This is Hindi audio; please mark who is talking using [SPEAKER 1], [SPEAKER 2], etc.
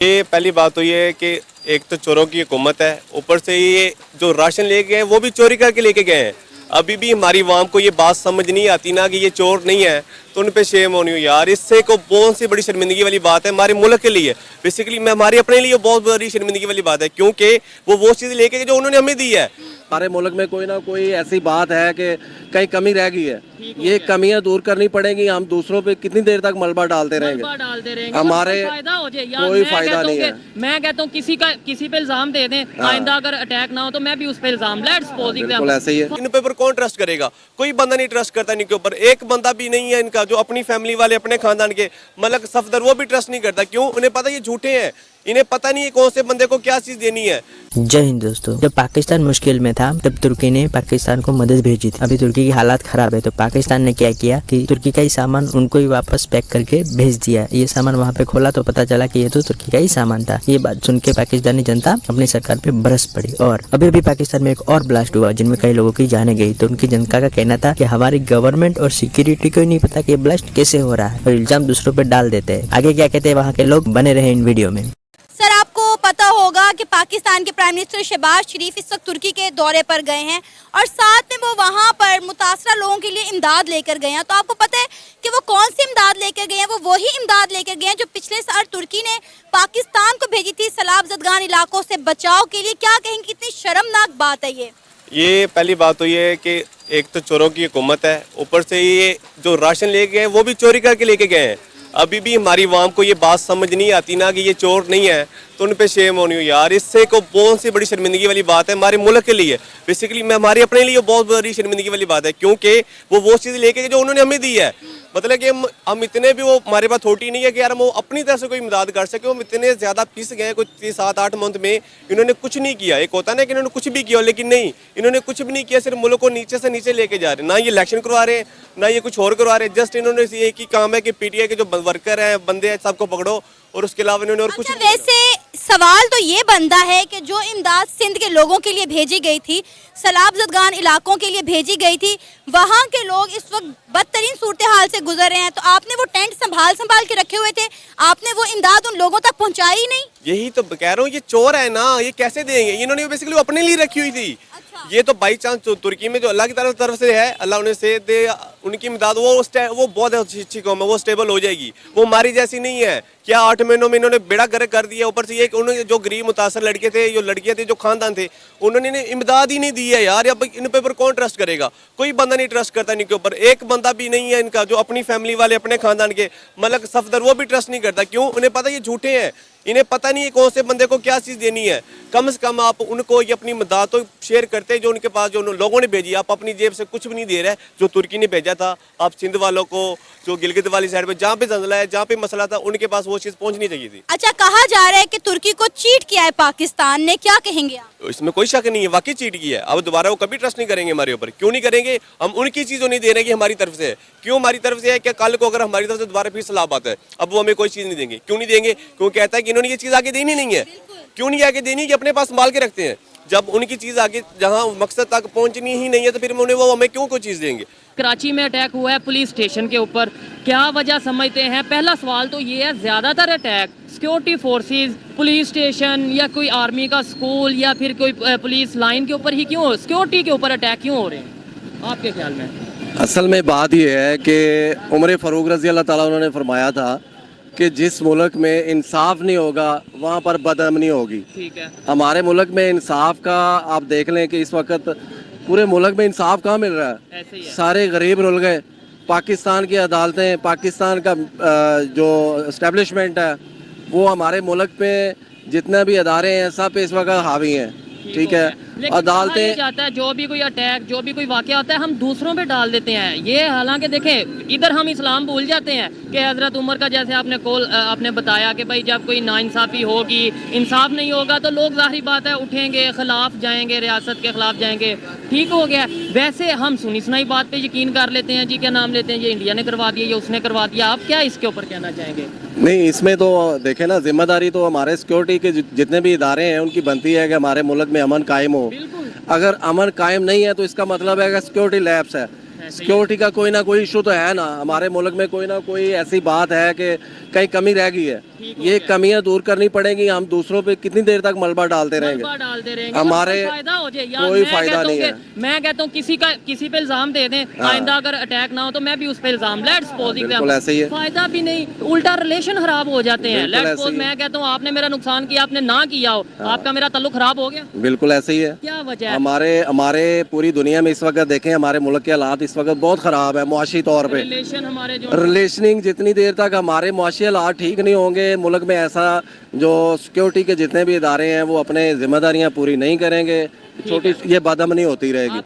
[SPEAKER 1] ये पहली बात तो ये है कि एक तो चोरों की हुकूमत है, ऊपर से ये जो राशन लेके गए वो भी चोरी करके लेके गए हैं। अभी भी हमारी आवाम को ये बात समझ नहीं आती ना कि ये चोर नहीं है, तो उन पे शेम होनी हो यार। इससे को बहुत सी बड़ी शर्मिंदगी वाली बात है हमारे मुल्क के लिए, बेसिकली मैं हमारे अपने लिए बहुत बड़ी शर्मिंदगी वाली बात है, क्योंकि वो चीज़ लेके गए जो उन्होंने हमें दी है।
[SPEAKER 2] हमारे मुल्क में कोई ना कोई ऐसी बात है कि कहीं कमी रह गई है, ये कमियां दूर करनी पड़ेंगी। हम दूसरों पे कितनी देर तक मलबा डालते रहेंगे, हमारे
[SPEAKER 3] फायदा हो जाए यार।
[SPEAKER 2] कोई फायदा नहीं है।
[SPEAKER 3] मैं कहता हूँ किसी पे इल्जाम दे दें, आइंदा अगर अटैक ना हो तो मैं भी उस पे इल्जाम लेट्स सपोज
[SPEAKER 2] बिल्कुल ऐसे ही है।
[SPEAKER 1] इन पे कौन ट्रस्ट करेगा? कोई बंदा नहीं ट्रस्ट करता इनके ऊपर। एक बंदा भी नहीं है इनका जो अपनी फैमिली वाले, अपने खानदान के मलक सफदर, वो भी ट्रस्ट नहीं करता। क्यों? उन्हें पता ये झूठे हैं, इन्हें पता नहीं है कौन से बंदे को क्या चीज देनी है।
[SPEAKER 4] जय हिंद दोस्तों। जब पाकिस्तान मुश्किल में था तब तुर्की ने पाकिस्तान को मदद भेजी थी। अभी तुर्की की हालात खराब है तो पाकिस्तान ने क्या किया कि तुर्की का ही सामान उनको ही वापस पैक करके भेज दिया। ये सामान वहाँ पे खोला तो पता चला कि ये तो तुर्की का ही सामान था। ये बात सुन के पाकिस्तानी जनता अपनी सरकार पे बरस पड़ी और अभी अभी पाकिस्तान में एक और ब्लास्ट हुआ जिनमें कई लोगों की जाने गई। तो उनकी जनता का कहना था कि हमारी गवर्नमेंट और सिक्योरिटी को ही नहीं पता कि ब्लास्ट कैसे हो रहा है और इल्जाम दूसरों पर डाल देते हैं। आगे क्या कहते हैं वहाँ के लोग, बने रहे इन वीडियो में।
[SPEAKER 5] सर, आपको पता होगा कि पाकिस्तान के प्राइम मिनिस्टर शहबाज शरीफ इस वक्त तुर्की के दौरे पर गए हैं और साथ में वो वहाँ पर मुतासरा लोगों के लिए इमदाद लेकर गए हैं। तो आपको पता है कि वो कौन सी इमदाद लेकर गए हैं? वो वही इमदाद लेकर गए हैं जो पिछले साल तुर्की ने पाकिस्तान को भेजी थी सैलाब ज़दगान इलाकों से बचाव के लिए। क्या कहेंगे, कितनी शर्मनाक बात है ये
[SPEAKER 1] पहली बात तो ये है कि एक तो चोरों की हुकूमत है, ऊपर से ये जो राशन लेके गए वो भी चोरी करके लेके गए हैं। अभी भी हमारी आवाम को ये बात समझ नहीं आती ना कि ये चोर नहीं है, तो उन पे शेम होनी हो यार। इससे को बहुत सी बड़ी शर्मिंदगी वाली बात है हमारे मुल्क के लिए, बेसिकली मैं हमारे अपने लिए बहुत बड़ी शर्मिंदगी वाली बात है, क्योंकि वो चीज़ लेके जो उन्होंने हमें दी है। मतलब कि हम इतने भी, वो हमारे पास थोटी नहीं है कि यार हम वो अपनी तरफ से कोई इमदाद कर सके। हम इतने ज़्यादा पिस गए कुछ 7-8 मंथ में, इन्होंने कुछ नहीं किया। एक होता ना कि इन्होंने कुछ भी किया, लेकिन नहीं, इन्होंने कुछ भी नहीं किया। सिर्फ मुल्क को नीचे से नीचे लेके जा रहे हैं। ना ये इलेक्शन करवा रहे हैं, ना ये कुछ और करवा रहे हैं। जस्ट इन्होंने एक ही काम है कि पीटीआई के जो वर्कर हैं, बंदे हैं, सबको पकड़ो, और उसके अलावा इन्होंने और कुछ।
[SPEAKER 5] वैसे सवाल तो ये बनता है कि जो इमदाद सिंध के लोगों के लिए भेजी गई थी, सैलाब ज़दगान इलाकों के लिए भेजी गई थी, वहाँ के लोग इस वक्त बदतरीन सूरत हाल से गुजर रहे हैं। तो आपने वो टेंट संभाल के रखे हुए थे, आपने वो इमदाद उन लोगों तक पहुँचाई ही नहीं।
[SPEAKER 1] यही तो कह रहा हूँ, ये चोर है ना, ये कैसे देंगे? इन्होंने बेसिकली अपने लिए रखी हुई थी। ये तो बाई चांस तुर्की में जो अल्लाह की तरफ से है, अल्लाह उन्हें से दे, उनकी इमदाद, वो बहुत अच्छी कौम है, वो स्टेबल हो जाएगी। वो हमारी जैसी नहीं है। क्या 8 महीनों में इन्होंने बेड़ा गर्क कर दिया। ऊपर से ये उन्होंने जो गरीब मुतासर लड़के थे, जो लड़कियां थी, जो खानदान थे, उन्होंने इमदाद ही नहीं दी है यार। अब इन पे कौन ट्रस्ट करेगा? कोई बंदा नहीं ट्रस्ट करता इनके ऊपर। एक बंदा भी नहीं है इनका जो अपनी फैमिली वाले, अपने खानदान के मलक सफदर, वो भी ट्रस्ट नहीं करता। क्यों? उन्हें पता ये झूठे हैं, इन्हें पता नहीं है कौन से बंदे को क्या चीज़ देनी है। कम से कम आप उनको ये अपनी मदद तो शेयर करते जो उनके पास, जो लोगों ने भेजी। आप अपनी जेब से कुछ भी नहीं दे रहे। जो तुर्की ने भेजा था, आप सिंध वालों को, जो गिलगित वाली साइड पे जहाँ पे जंजला है, जहाँ पे मसला था, उनके पास वो चीज़ पहुँचनी चाहिए थी।
[SPEAKER 5] अच्छा, कहा जा रहा है कि तुर्की को चीट किया है पाकिस्तान ने, क्या कहेंगे आप?
[SPEAKER 1] इसमें कोई शक नहीं है, वाकई चीट किया है। अब दोबारा वो कभी ट्रस्ट नहीं करेंगे हमारे ऊपर। क्यों नहीं करेंगे? हम उनकी चीज़ नहीं दे रहे कि हमारी तरफ से है। क्यों हमारी तरफ से है? क्या कल को अगर हमारी तरफ से दोबारा फिर सलाह आता है, अब वो हमें कोई चीज़ नहीं देंगे। क्यों नहीं देंगे? क्यों कहता है कि इन्होंने ये चीज़ आगे देनी नहीं है। क्यों नहीं आगे देनी? कि अपने पास संभाल के रखते हैं। जब उनकी चीज़ आगे जहाँ मकसद तक पहुँचनी ही नहीं है, तो फिर उन्हें वो हमें क्यों कोई चीज़ देंगे?
[SPEAKER 3] कराची में अटैक हुआ है पुलिस स्टेशन के ऊपर, क्या वजह समझते हैं? पहला सवाल तो ये है, ज़्यादातर attack security forces, police station या कोई आर्मी का स्कूल या फिर कोई पुलिस लाइन के ऊपर ही क्यों, सिक्योरिटी के ऊपर अटैक क्यों हो रहे हैं आपके ख्याल में?
[SPEAKER 2] असल में बात यह है कि उमर फ़ारूक रज़ी अल्लाह ताला उन्होंने फरमाया था कि जिस मुल्क में इंसाफ नहीं होगा वहाँ पर बदअमनी होगी।
[SPEAKER 3] ठीक है।
[SPEAKER 2] हमारे मुल्क में इंसाफ का आप देख लें कि इस वक्त पूरे मुल्क में इंसाफ कहाँ मिल रहा है?
[SPEAKER 3] ऐसे ही है।
[SPEAKER 2] सारे गरीब रुल गए। पाकिस्तान की अदालतें, पाकिस्तान का जो इस्टेब्लिशमेंट है, वो हमारे मुल्क पे जितने भी अदारे हैं सब पे इस वक्त हावी हैं। ठीक है, अदालतें
[SPEAKER 3] जाता है, जो भी कोई अटैक, जो भी कोई वाकया होता है, हम दूसरों पे डाल देते हैं। ये हालांकि देखें, इधर हम इस्लाम भूल जाते हैं कि हज़रत उमर का, जैसे आपने बताया कि भाई जब कोई नाइंसाफ़ी होगी, इंसाफ नहीं होगा, तो लोग ज़ाहिर बात है उठेंगे, खिलाफ जाएंगे, रियासत के खिलाफ जाएंगे। ठीक हो गया। वैसे हम सुनी सुनाई बात पे यकीन कर लेते हैं जी, क्या नाम लेते हैं, ये इंडिया ने करवा दिया, ये उसने करवा दिया। आप क्या इसके ऊपर कहना चाहेंगे?
[SPEAKER 2] नहीं, इसमें तो देखें ना, जिम्मेदारी तो हमारे सिक्योरिटी के जितने भी इदारे हैं उनकी बनती है कि हमारे मुल्क में अमन कायम हो। अगर अमन कायम नहीं है तो इसका मतलब है कि सिक्योरिटी लैप्स है। सिक्योरिटी का कोई ना कोई इशू तो है ना। हमारे मुल्क में कोई ना कोई ऐसी बात है कि कहीं कमी रह गई है।
[SPEAKER 3] ठीक हो
[SPEAKER 2] ये
[SPEAKER 3] गया।
[SPEAKER 2] कमियां दूर करनी पड़ेगी। हम दूसरों पे कितनी देर तक मलबा डालते रहेंगे?
[SPEAKER 3] मलबा डालते रहेंगे
[SPEAKER 2] हमारे
[SPEAKER 3] तो कोई फायदा हो जाए यार।
[SPEAKER 2] कोई
[SPEAKER 3] मैं
[SPEAKER 2] फायदा
[SPEAKER 3] कहता हूँ
[SPEAKER 2] नहीं
[SPEAKER 3] कि-
[SPEAKER 2] है।
[SPEAKER 3] मैं कहता हूँ किसी पे इल्जाम दे दें,
[SPEAKER 2] हाँ।
[SPEAKER 3] आइंदा अगर अटैक ना हो तो मैं भी उस पे इल्जाम, लेट्स सपोज
[SPEAKER 2] बिल्कुल ऐसे ही है।
[SPEAKER 3] फायदा भी नहीं, उल्टा रिलेशन खराब हो जाते हैं।
[SPEAKER 2] बिल्कुल
[SPEAKER 3] लेट्स
[SPEAKER 2] ऐसे
[SPEAKER 3] सपोज
[SPEAKER 2] ही है।
[SPEAKER 3] मैं कहता हूँ आपने मेरा नुकसान किया, आपने ना किया हो, आपका मेरा ताल्लुक खराब हो गया,
[SPEAKER 2] बिल्कुल ऐसे ही है।
[SPEAKER 3] क्या वजह है?
[SPEAKER 2] हमारे हमारे पूरी दुनिया में इस वक्त देखें, हमारे मुल्क के हालात इस वक्त बहुत ख़राब है मुआशी तौर पे।
[SPEAKER 3] रिलेशन हमारे जो
[SPEAKER 2] रिलेशनिंग जितनी देर तक हमारे मुआशी हालात ठीक नहीं होंगे, मुल्क में ऐसा जो सिक्योरिटी के जितने भी इदारे हैं वो अपने जिम्मेदारियां पूरी नहीं करेंगे, छोटी ये बदअमनी होती रहेगी।